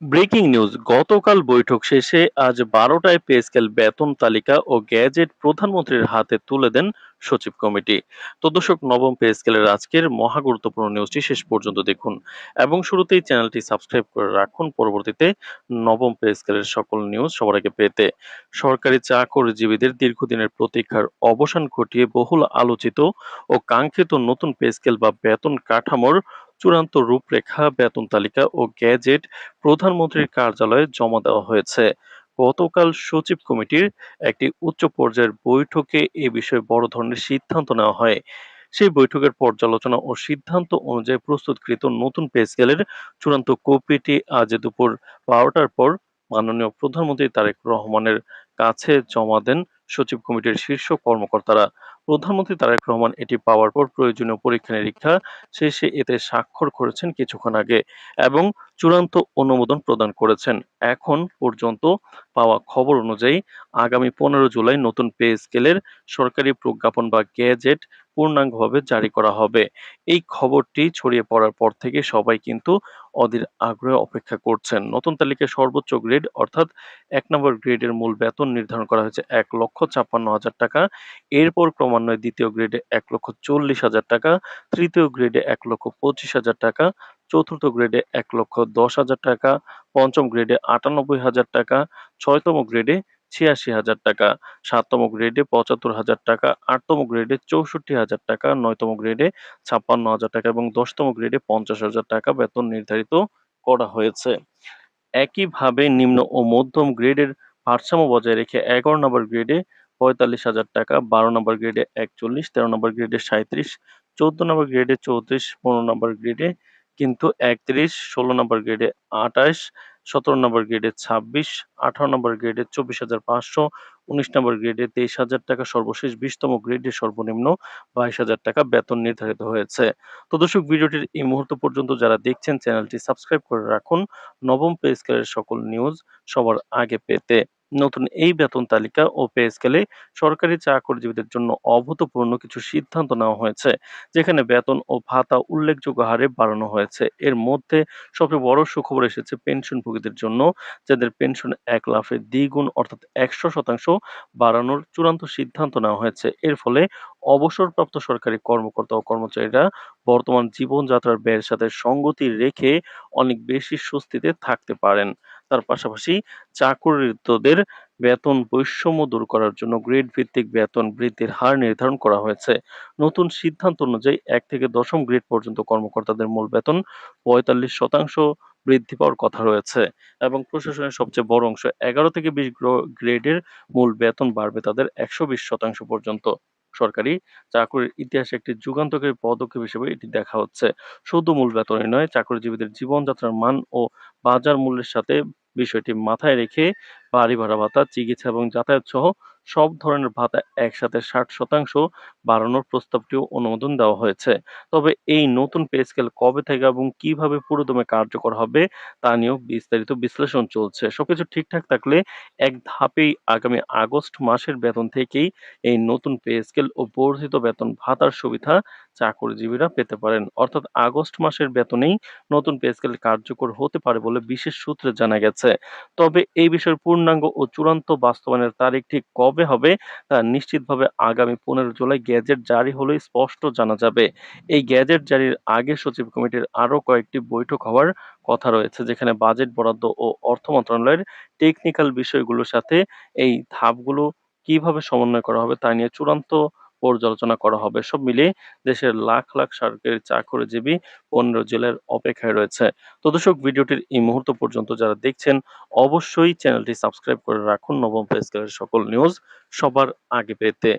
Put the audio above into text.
Breaking news গতকাল বৈঠক শেষে আজ ১২টায় পে স্কেল বেতন তালিকা ও গ্যাজেট প্রধানমন্ত্রীর হাতে তুলে দেন সচিব কমিটি। তো দর্শক, নবম পে স্কেলের আজকের মহা গুরুত্বপূর্ণ নিউজটি শেষ পর্যন্ত দেখুন এবং শুরুতেই চ্যানেলটি সাবস্ক্রাইব করে রাখুন পরবর্তীতে নবম পে স্কেলের সকল নিউজ সবার আগে পেতে। সরকারি চাকরিজীবীদের দীর্ঘদিনের প্রতীক্ষার অবসান ঘটিয়ে বহুল আলোচিত ও কাঙ্ক্ষিত নতুন পে স্কেল বা বেতন কাঠামোর চূড়ান্ত রূপরেখা, বেতন তালিকা ও গ্যাজেট প্রধানমন্ত্রীর কার্যালয়ে জমা দেওয়া হয়েছে। গতকাল সচিব কমিটির একটি উচ্চ পর্যায়ের বৈঠকে এ বিষয়ে বড় ধরনের সিদ্ধান্ত নেওয়া হয়। সেই বৈঠকের পর্যালোচনা ও সিদ্ধান্ত অনুযায়ী প্রস্তুতকৃত নতুন পে স্কেলের চূড়ান্ত কপিটি আজ দুপুর ১২টার পর মাননীয় প্রধানমন্ত্রী তারেক রহমানের কাছে জমা দেন সচিব কমিটির শীর্ষ কর্মকর্তারা। প্রধানমন্ত্রী তারেক রহমান এটি পাওয়ার পর প্রয়োজনীয় পরীক্ষা-নিরীক্ষা শেষে এতে স্বাক্ষর করেছেন কিছুক্ষণ আগে এবং চূড়ান্ত অনুমোদন প্রদান করেছেন। এখন পর্যন্ত পাওয়া খবর অনুযায়ী আগামী ১৫ জুলাই নতুন পে স্কেলের সরকারি প্রজ্ঞাপন বা গেজেট পূর্ণাঙ্গভাবে জারি করা হবে। এই খবরটি ছড়িয়ে পড়ার পর থেকে সবাই কিন্তু অধীর আগ্রহে অপেক্ষা করছেন। নতুন তালিকায় সর্বোচ্চ গ্রেড অর্থাৎ ১ নম্বর গ্রেডের মূল বেতন নির্ধারণ করা হয়েছে ১,৫৬,০০০ টাকা। এরপর ক্রমান্বয়ে দ্বিতীয় গ্রেডে ১,৪০,০০০ টাকা, তৃতীয় গ্রেডে ১,২৫,০০০ টাকা, চতুর্থ গ্রেডে ১,১০,০০০ টাকা, পঞ্চম গ্রেডে ৯৮,০০০ টাকা, ছয়তম গ্রেডে ৮৬,০০০ টাকা, সাততম গ্রেডে ৭৫,০০০ টাকা, আটতম গ্রেডে ৬৪,০০০ টাকা, নয়তম গ্রেডে ৫৬,০০০ টাকা এবং ১০তম গ্রেডে ৫০,০০০ টাকা বেতন নির্ধারিত করা হয়েছে। একইভাবে নিম্ন ও মধ্যম গ্রেডের ভারসাম্য বজায় রেখে ১১ নম্বর গ্রেডে ৪৫,০০০ টাকা, ১২ নম্বর গ্রেডে ৪১, ১৩ নম্বর গ্রেডে ৩৭, ১৪ নম্বর গ্রেডে ৩৪, ১৫ নম্বর গ্রেডে কিন্তু ৩১, ১৬ নম্বর গ্রেডে ২৮, ১৭ নম্বর গ্রেডে ২৬, ১৮ নম্বর গ্রেডে ২৪,৫০০, ১৯ নম্বর গ্রেডে ২৩,০০০ টাকা, সর্বশেষ ২০তম গ্রেডে সর্বনিম্ন ২২,০০০ টাকা বেতন নির্ধারিত হয়েছে। তো দর্শক, ভিডিওটির এই মুহূর্ত পর্যন্ত যারা দেখছেন চ্যানেলটি সাবস্ক্রাইব করে রাখুন নবম পে স্কেলের সকল নিউজ সবার আগে পেতে। নতুন এই বেতন তালিকা ও পে স্কেলে সরকারি চাকরিজীবীদের জন্য অভূতপূর্ণ কিছু সিদ্ধান্ত নেওয়া হয়েছে, যেখানে বেতন ও ভাতা উল্লেখযোগ্য হারে বাড়ানো হয়েছে। এর মধ্যে সবচেয়ে বড় সুখবর এসেছে পেনশনভোগীদের জন্য, যাদের পেনশন এক লাফে দ্বিগুণ অর্থাৎ ১০০% বাড়ানোর চূড়ান্ত সিদ্ধান্ত নেওয়া হয়েছে। এর ফলে অবসরপ্রাপ্ত সরকারি কর্মকর্তা ও কর্মচারীরা বর্তমান জীবনযাত্রার ব্যয়ের সাথে সঙ্গতি রেখে অনেক বেশি স্বস্তিতে থাকতে পারেন। তার পাশাপাশি চাকরিরতদের বেতন বৈষম্য দূর করার জন্য গ্রেড ভিত্তিক বেতন বৃদ্ধির হার নির্ধারণ করা হয়েছে। নতুন সিদ্ধান্ত অনুযায়ী ১ থেকে ১০ম গ্রেড পর্যন্ত কর্মকর্তাদের মূল বেতন ৪৫% বৃদ্ধি পাওয়ার কথা রয়েছে এবং প্রশাসনের সবচেয়ে বড় অংশ ১১ থেকে ২০ গ্রেডের মূল বেতন বাড়বে তাদের ১২০% পর্যন্ত। সরকারি চাকরির ইতিহাসে একটি যুগান্তকারী পদক্ষেপ হিসেবে এটি দেখা হচ্ছে। শুধু মূল বেতনই নয়, চাকরিজীবীদের জীবনযাত্রার মান ও বাজার মূল্যের সাথে বিষয়টি মাথায় রেখে বাড়ি ভাড়া ভাতা, চিকিৎসা এবং যাতায়াত সহ সব ধরনের ভাতা একসাথে ৬০% বাড়ানোর প্রস্তাবটিও অনুমোদন দেওয়া হয়েছে। তবে এই নতুন পে স্কেল কবে থেকে এবং কিভাবে পুরোদমে কার্যকর হবে তা নিয়েও বিস্তারিত বিশ্লেষণ চলছে। সবকিছু ঠিকঠাক থাকলে এক ধাপেই আগামী আগস্ট মাসের বেতন থেকেই এই নতুন পে স্কেল ও বর্ধিত বেতন ভাতার সুবিধা চাকরিজীবীরা পেতে পারেন। অর্থাৎ আগস্ট মাসের বেতনেই নতুন পে স্কেল কার্যকর হতে পারে বলে বিশেষ সূত্রে জানা গেছে। তবে এই বিষয়ের পূর্ণাঙ্গ ও চূড়ান্ত বাস্তবায়নের তারিখ ঠিক কবে হবে তা নিশ্চিতভাবে আগামী ১৫ জুলাই গেজেট জারি হলেই স্পষ্ট জানা যাবে। এই গেজেট জারির আগে সচিব কমিটির আরও কয়েকটি বৈঠক হওয়ার কথা রয়েছে, যেখানে বাজেট বরাদ্দ ও অর্থ মন্ত্রণালয়ের টেকনিক্যাল বিষয়গুলোর সাথে এই ধাপগুলো কিভাবে সমন্বয় করা হবে তা নিয়ে চূড়ান্ত পর্যালোচনা করা হবে। সব মিলিয়ে দেশের লাখ লাখ সরকারি চাকরিজীবী ১৫ জেলার অপেক্ষায় রয়েছে। তো দর্শক, ভিডিওটির এই মুহূর্ত পর্যন্ত যারা দেখছেন অবশ্যই চ্যানেলটি সাবস্ক্রাইব করে রাখুন নবম পে স্কেলের সকল নিউজ সবার আগে পেতে।